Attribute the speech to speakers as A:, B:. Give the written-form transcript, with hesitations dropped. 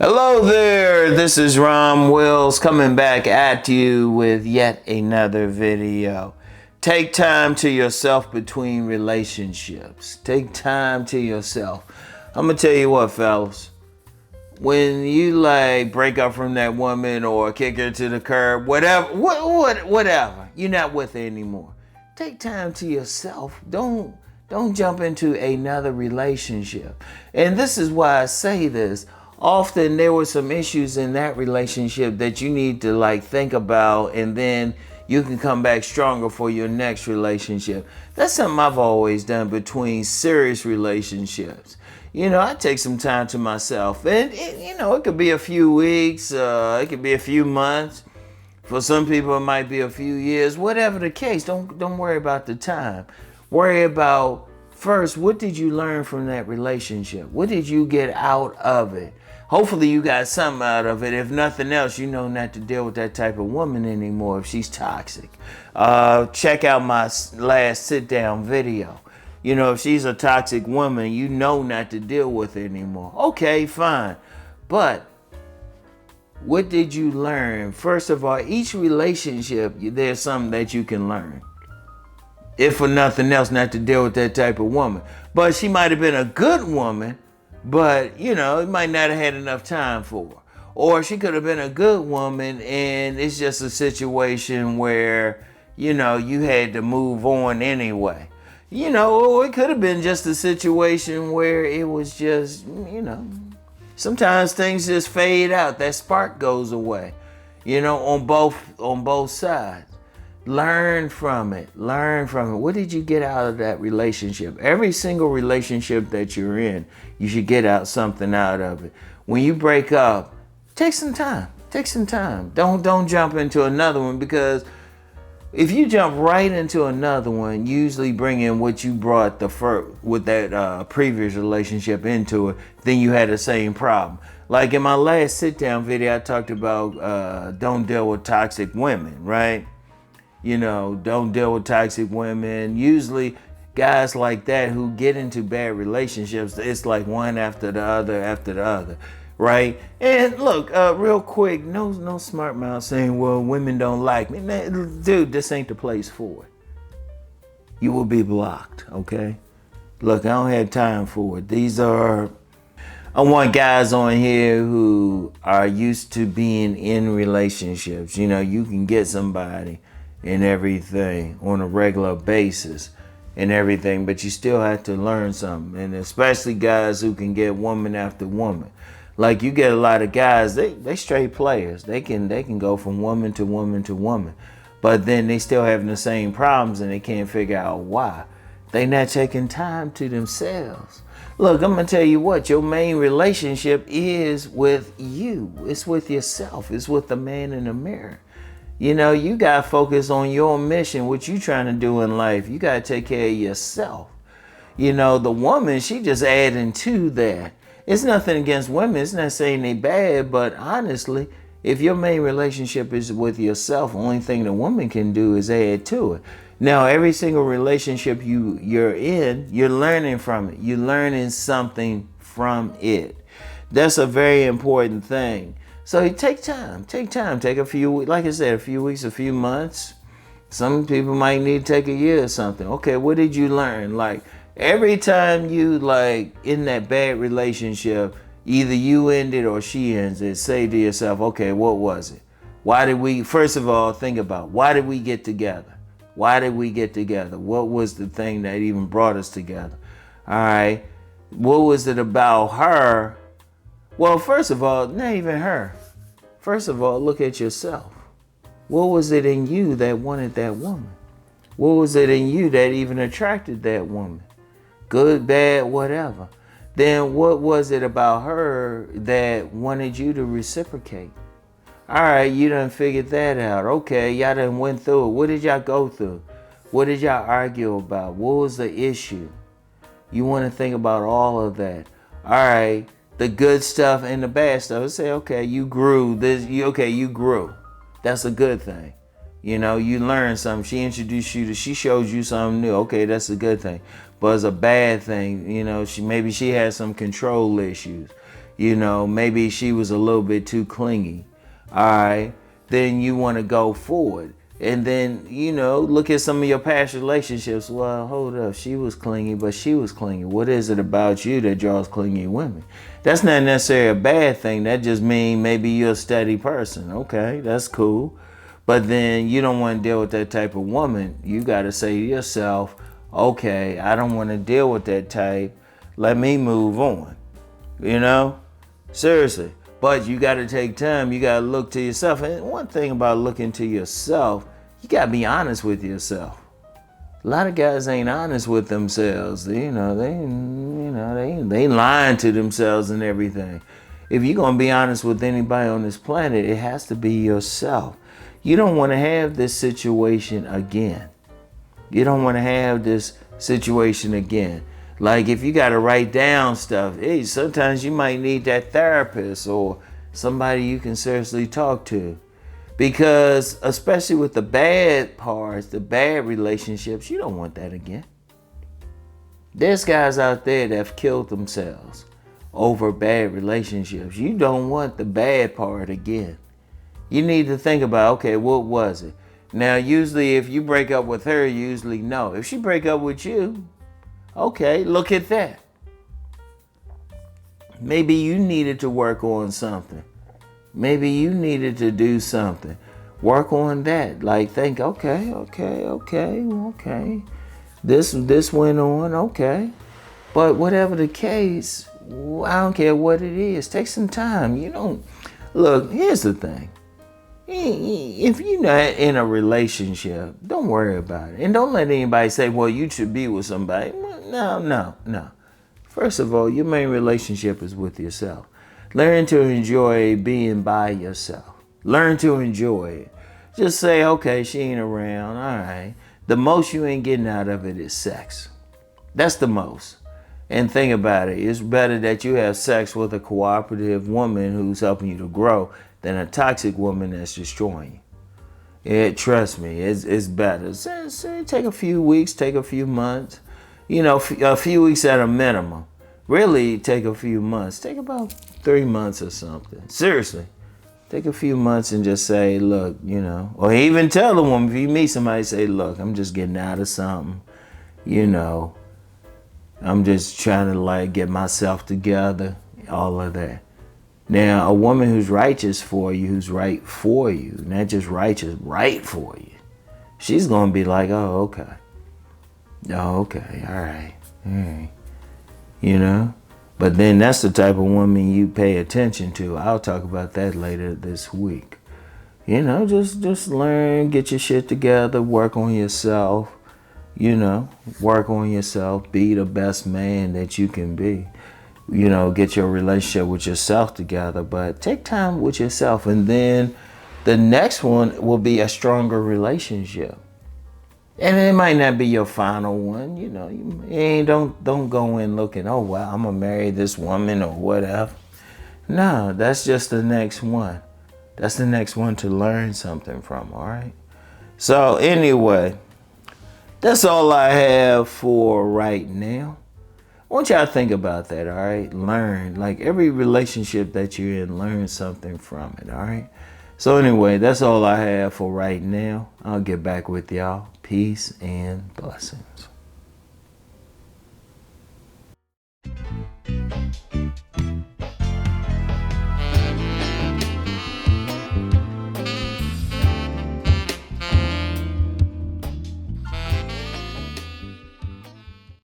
A: Hello there, this is Rom Wills coming back at you with yet another video. Take time to yourself between relationships. Take time to yourself. I'm gonna tell you what, fellas. When you break up from that woman or kick her to the curb, whatever, you're not with her anymore. Take time to yourself. Don't jump into another relationship. And this is why I say this. Often there were some issues in that relationship that you need to think about, and then you can come back stronger for your next relationship. That's something I've always done between serious relationships. I take some time to myself, and it could be a few weeks, it could be a few months. For some people, it might be a few years. Whatever the case, don't worry about the time. Worry about first, what did you learn from that relationship? What did you get out of it? Hopefully you got something out of it. If nothing else, you know not to deal with that type of woman anymore if she's toxic. Check out my last sit down video. If she's a toxic woman, you know not to deal with it anymore. Okay, fine. But what did you learn? First of all, each relationship, there's something that you can learn. If for nothing else, not to deal with that type of woman. But she might have been a good woman, but it might not have had enough time for her. Or she could have been a good woman and it's just a situation where, you had to move on anyway. Or it could have been just a situation where it was just, sometimes things just fade out. That spark goes away, on both sides. Learn from it. What did you get out of that relationship? Every single relationship that you're in, you should get out something out of it. When you break up, take some time. Don't jump into another one, because if you jump right into another one, usually bring in what you brought with that previous relationship into it, then you had the same problem. Like in my last sit down video, I talked about don't deal with toxic women, right? Don't deal with toxic women. Usually guys like that who get into bad relationships, it's like one after the other, right? And look, real quick, no smart mouth saying, well, women don't like me. Man, dude, this ain't the place for it. You will be blocked, okay? Look, I don't have time for it. I want guys on here who are used to being in relationships. You can get somebody and everything on a regular basis and everything, but you still have to learn something. And especially guys who can get woman after woman. Like you get a lot of guys, they straight players. They can go from woman to woman to woman, but then they still having the same problems and they can't figure out why. They not taking time to themselves. Look, I'm gonna tell you what, your main relationship is with you. It's with yourself. It's with the man in the mirror. You got to focus on your mission, what you trying to do in life. You got to take care of yourself. The woman, she just adding to that. It's nothing against women. It's not saying they bad, but honestly, if your main relationship is with yourself, the only thing the woman can do is add to it. Now, every single relationship you're in, you're learning from it. You're learning something from it. That's a very important thing. So take time, take a few, like I said, a few weeks, a few months. Some people might need to take a year or something. Okay, what did you learn? Like every time you in that bad relationship, either you end it or she ends it, say to yourself, okay, what was it? First of all, think about, why did we get together? What was the thing that even brought us together? All right, what was it about her? Well, first of all, not even her. First of all, look at yourself. What was it in you that wanted that woman? What was it in you that even attracted that woman? Good, bad, whatever. Then what was it about her that wanted you to reciprocate? All right, you done figured that out. Okay, y'all done went through it. What did y'all go through? What did y'all argue about? What was the issue? You want to think about all of that. All right. The good stuff and the bad stuff. Say, okay, you grew. You grew. That's a good thing. You learned something. She introduced you she showed you something new. Okay, that's a good thing. But it's a bad thing. She had some control issues. You know, maybe she was a little bit too clingy. All right. Then you want to go forward. And then, you know, look at some of your past relationships. Well, hold up. She was clingy, but she was clingy. What is it about you that draws clingy women? That's not necessarily a bad thing. That just means maybe you're a steady person. Okay, that's cool. But then you don't want to deal with that type of woman. You got to say to yourself, okay, I don't want to deal with that type. Let me move on. You know? Seriously. But you got to take time. You got to look to yourself. And one thing about looking to yourself, you got to be honest with yourself. A lot of guys ain't honest with themselves. They lying to themselves and everything. If you're going to be honest with anybody on this planet, it has to be yourself. You don't want to have this situation again. You don't want to have this situation again. Like if you got to write down stuff, hey, sometimes you might need that therapist or somebody you can seriously talk to. Because especially with the bad parts, the bad relationships, you don't want that again. There's guys out there that have killed themselves over bad relationships. You don't want the bad part again. You need to think about, okay, what was it? Now, usually if you break up with her, you usually know. If she break up with you, okay, look at that. Maybe you needed to work on something. Maybe you needed to do something. Work on that. Like think, okay. This went on, okay. But whatever the case, I don't care what it is. Take some time. You don't look, here's the thing. If you're not in a relationship, don't worry about it. And don't let anybody say, well, you should be with somebody. No. First of all, your main relationship is with yourself. Learn to enjoy being by yourself. Learn to enjoy it. Just say, okay, she ain't around. All right. The most you ain't getting out of it is sex. That's the most. And think about it. It's better that you have sex with a cooperative woman who's helping you to grow than a toxic woman that's destroying you. Trust me, it's better. Say, take a few weeks, take a few months. You know, a few weeks at a minimum. Really take a few months. Take about 3 months or something. Seriously. Take a few months and just say, look, you know. Or even tell the woman, if you meet somebody, say, look, I'm just getting out of something. You know. I'm just trying to like get myself together. All of that. Now, a woman who's righteous for you, who's right for you, not just righteous, right for you. She's going to be like, oh, okay. Oh, okay. All right. You know? But then that's the type of woman you pay attention to. I'll talk about that later this week. You know, just learn, get your shit together, work on yourself. You know, work on yourself. Be the best man that you can be. You know, get your relationship with yourself together. But take time with yourself. And then the next one will be a stronger relationship. And it might not be your final one, you know. Don't go in looking, oh wow, I'm gonna marry this woman or whatever. No, that's just the next one. That's the next one to learn something from, all right? So anyway, that's all I have for right now. I want y'all to think about that, all right? Learn, like every relationship that you're in, learn something from it, all right? So anyway, that's all I have for right now. I'll get back with y'all. Peace and blessings.